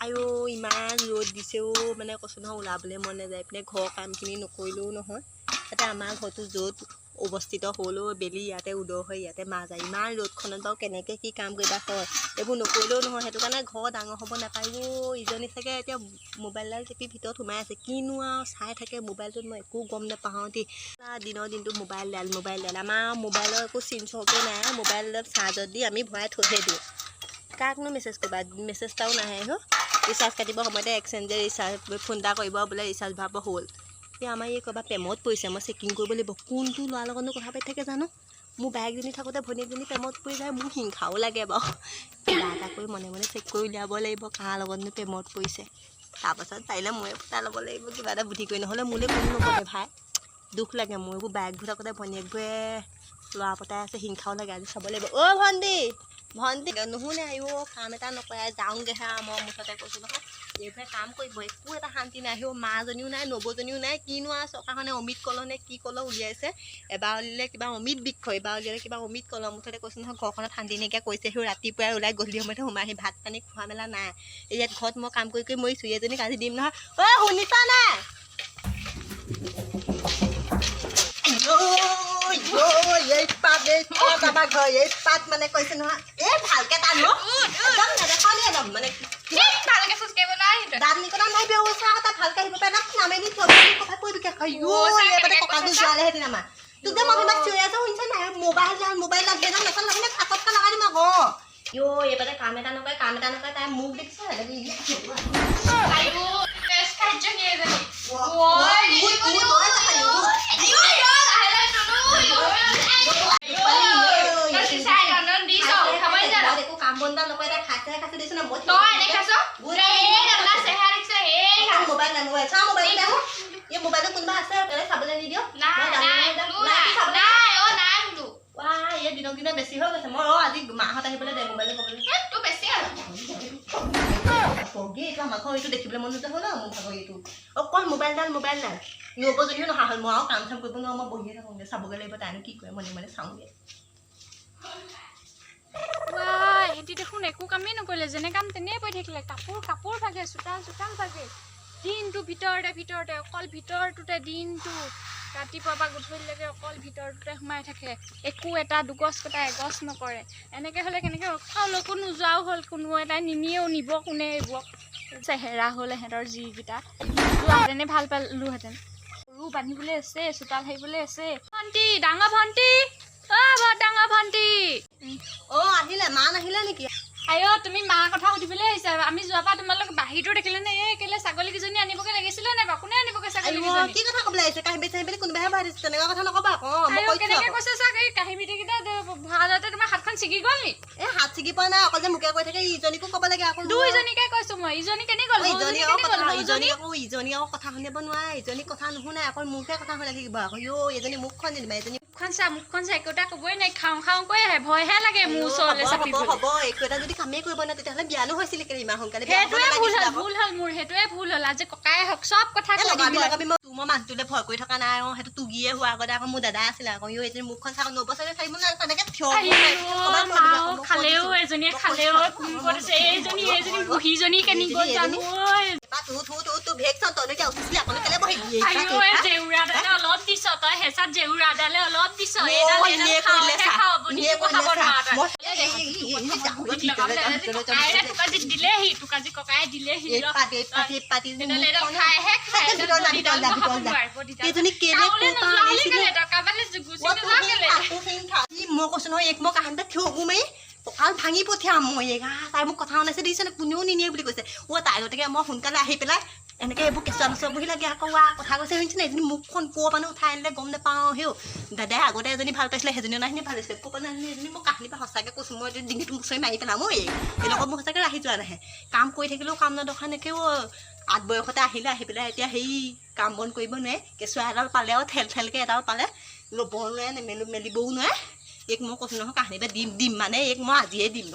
আইও ইমান ৰ'দ দিছেও মানে কৈছোঁ নহয় ওলাবলৈ মন নাযায় পিনে ঘৰৰ কামখিনি নকৰিলেও নহয় তাতে আমাৰ ঘৰটো য'ত অৱস্থিত হ'লেও বেলি ইয়াতে উদয় হৈ ইয়াতে মা যায় ইমান ৰ'দখনত বাৰু কেনেকৈ কি কাম কৰিবা হয় এইবোৰ নকৰিলেও নহয় সেইটো কাৰণে ঘৰ ডাঙৰ হ'ব নাপায় ইজনী চাগে এতিয়া মোবাইলডাল টিপি ভিতৰত সোমাই আছে কিনো আৰু চাই থাকে মোবাইলটোত মই একো গম নাপাওঁ দেই দিনৰ দিনটো মোবাইল ডাল আমাৰ মোবাইলৰ একো চিন চকে নাই মোবাইলত চাৰ্জত দি আমি ভৰাই থৈহে দিওঁ কাকনো মেছেজ কৰিবা মেছেজ এটাও নাহে ৰিচাৰ্জ কাটিব সময়তে এক্সচেঞ্জে ৰিচাৰ্জ ফোন এটা কৰিব বোলে ৰিচাৰ্জ ভৰাব হ'ল এতিয়া আমাৰ এই ক'ৰবাত প্ৰেমত পৰিছে মই চেকিং কৰিব লাগিব কোনটো ল'ৰাৰ লগতনো কথা পাতি থাকে জানো মোৰ বাইকজনী থাকোঁতে ভনীয়েকজনী প্ৰেমত পৰি যায় মোৰ হিংসাও লাগে বাৰু কিবা এটা কৰি মনে মনে চেক কৰি উলিয়াব লাগিব কাৰ লগতনো প্ৰেমত পৰিছে তাৰপাছত পাৰিলে ময়ে ফুটা ল'ব লাগিব কিবা এটা বুদ্ধি কৰি নহ'লে মোলৈ কোনো নপৰে ভাই দুখ লাগে মোৰ এইবোৰ বাইকবোৰ থাকোঁতে ভনীয়েকবোৰে ল'ৰা পতাই আছে হিংসাও লাগে আজি চাব লাগিব অ' ভণ্টি নুশুনে আইও কাম এটা নকৰে যাওঁগৈহে মই মুঠতে কৈছোঁ নহয় এইবোৰে কাম কৰিব একো এটা শান্তি নাই মাজনীও নাই নবৌজনীও নাই কিনো আৰু চৰকাৰখনে অমিত কলহ নে কি কলহ উলিয়াইছে এবাৰ উলিয়ালে কিবা অমিত বৃক্ষ এবাৰ উলিয়ালে কিবা অমিত কলহ মুঠতে কৈছোঁ নহয় ঘৰখনত শান্তি নাইকিয়া কৰিছে ৰাতিপুৱাই ওলাই গধূলি সময়তে সোমাই আহি ভাত পানী খোৱা মেলা নাই ইয়াত ঘৰত মই কাম কৰি মৰিছোঁ এজনীক আজি দিম নহয় অ' শুনিছা নাই পাত মানে কৈছে নহয় এই ভালকে টান একদম নেদেখালি একদম মানে দাঁত নিকটা নাই ব্যৱস্থা এটা ভালকে আহিব পাৰে নামেনি কথা কৈ বিশেষ ককাটো যোৱালে সেইদিন আমাৰ তোক যে মই তোমাক চিঞৰি আছোঁ শুনিছা নাই মোবাইল সেইজন নচল লাগিলে ফাটতকৈ লগাই দিম আকৌ এইবাৰে কাম এটা নকৰে তাই মোক দেখিছে কাম বন্ধ নকৰে তাই খাইছে দিছো না মই মোবাইলত কোনোবা আছে চাবলৈ নিদিয় দিনক দিনে বেছি হৈ গৈছে মই আজি মাহঁত আহিবলৈ দে মোবাইলত ক'বলৈ আমাৰ ঘৰ এইটো দেখিবলৈ মন নোযোৱা হ'ল মোৰ ভাগৰ এইটো অকল মোবাইল ডাল নবৌজনীও নহা হ'ল মই আৰু কাম চাম কৰিব নোৱাৰো মই বহিয়ে থাকোঁগৈ চাবগৈ লাগিব তাইনো কি কৰে মনে চাওঁগৈ সিহঁতি দেখোন একো কামেই নকৰিলে যেনে কাম তেনেই পৰি থাকিলে কাপোৰ ভাগে চোতাল ভাগে দিনটো ভিতৰতে অকল ভিতৰটোতে দিনটো ৰাতিপুৱাৰ পৰা গধূলিলৈকে অকল ভিতৰটোতে সোমাই থাকে একো এটা দুগছ কটা এগছ নকৰে এনেকৈ হ'লে কেনেকৈ কালৈকো নোযোৱাও হ'ল কোনো এটাই নিনিয়েও নিব কোনে এইবোৰক চেহেৰা হ'ল এহেঁতৰ যিকেইটা যোৱাহেঁতেনে ভাল পালোহেঁতেন গৰু বান্ধিবলৈ আছে চোতাল সাৰিবলৈ আছে ভণ্টি ডাঙৰ ভণ্টি ডাঙৰ ভণ্টি আহিলে মা নাহিলে নেকি আইও তুমি মাৰ কথা সুধিবলৈ আহিছা আমি যোৱাৰ পৰা তোমালোক বাহিৰটো দেখিলে নে এই কেলে ছাগলীকেইজনী আনিবগৈ লাগিছিলে নে কোনে আনিবগৈ ছাগলীকেইজনী কি কথা ক'বলৈ আহিছে কাঁহী চাহিবলৈ কোনোবাহে ভৰাই দিছে তেনেকুৱা কথা নক'বা কেনেকৈ কৈছে চাগ এই কাঁহী কেইটা ভৰাওঁতে তোমাৰ হাতখন ছিগি গ'ল নি এই হাত ছিগি পোৱা নাই অকল যে মোকে কৈ থাকে ইজনীকো ক'ব লাগে আকৌ দুইজনীকে কৈছো মই ইজনী কেনে গ'ল ইজনী আকৌ কথা শুনিব নোৱাৰে ইজনী কথা নুশুনে অকল মোকে কথা শুনাই থাকিব আকৌ এজনী মুখখন নিদিবা এজনী মুখখন চাই একোটা ক'বই নাই খাওঁ কৈ আহে ভয়হে লাগে মোৰ ওচৰলৈ হ'ব একো এটা যদি কামেই কৰিব নাই তেতিয়াহ'লে বিয়ানো হৈছিলে কেলে ইমান সোনকালে ভুল হ'ল মোৰ সেইটোৱে ভুল হ'ল আজি ককাই হওক চব কথা মই মানুহটোলৈ ভয় কৰি থকা নাই আৰু সেইটো তুগিয়ে হোৱা আগতে আকৌ মোৰ দাদা আছিলে আকৌ এজনী মুখখন চাওঁ নবছৰে চাৰিব নাই তেনেকে খালেও এজনীয়ে খালেও এইজনী বুঢ়ীজনী কেনেকৈ জানো জেউৰাডালে অলপ দিছ তই হেঁচাত জেউৰাডালে অলপ দিছ দিলেহি তোকাজি ককাই দিলেহি মই কৈছো নহয় এক মই কাহিনী থিয় মাৰি কঁকাল ভাঙি পঠিয়াম মই তাই মোক কথা শুনাইছে দিছে কোনেও নিনিয়ে বুলি কৈছে তাই গতিকে মই সোনকালে আহি পেলাই এনেকৈ এইবোৰ কেঁচুৱা মেচুৱা বহি লাগে আকৌ কথা কৈছে শুনিছে এজনী মুখখন ক'ৰ পানী উঠাই আনিলে গম নাপাওঁ দাদাই আগতে এজনী ভাল পাইছিলে সেইজনীও নাহিনি ভাল হৈছিলে ক'ৰ পানী আনিলে এজনী মই কাহিনী পৰা সঁচাকৈ কৈছোঁ মই ডিঙিটো মুচৰি মাৰি পেলাম এই লগত মোৰ সঁচাকৈ ৰাখি যোৱা নাহে কাম কৰি থাকিলেও কাম নদখা নেকেও আঠ বয়সতে আহি পেলাই এতিয়া সেই কাম বন কৰিব নোৱাৰে কেঁচুৱা এডাল পালে আৰু ঠেলকৈ এডাল পালে ল'বও নোৱাৰে মেলিবও নোৱাৰে মই কৈছোঁ নহয় কাহিনী এটা দিম মানে মই আজিয়ে দিম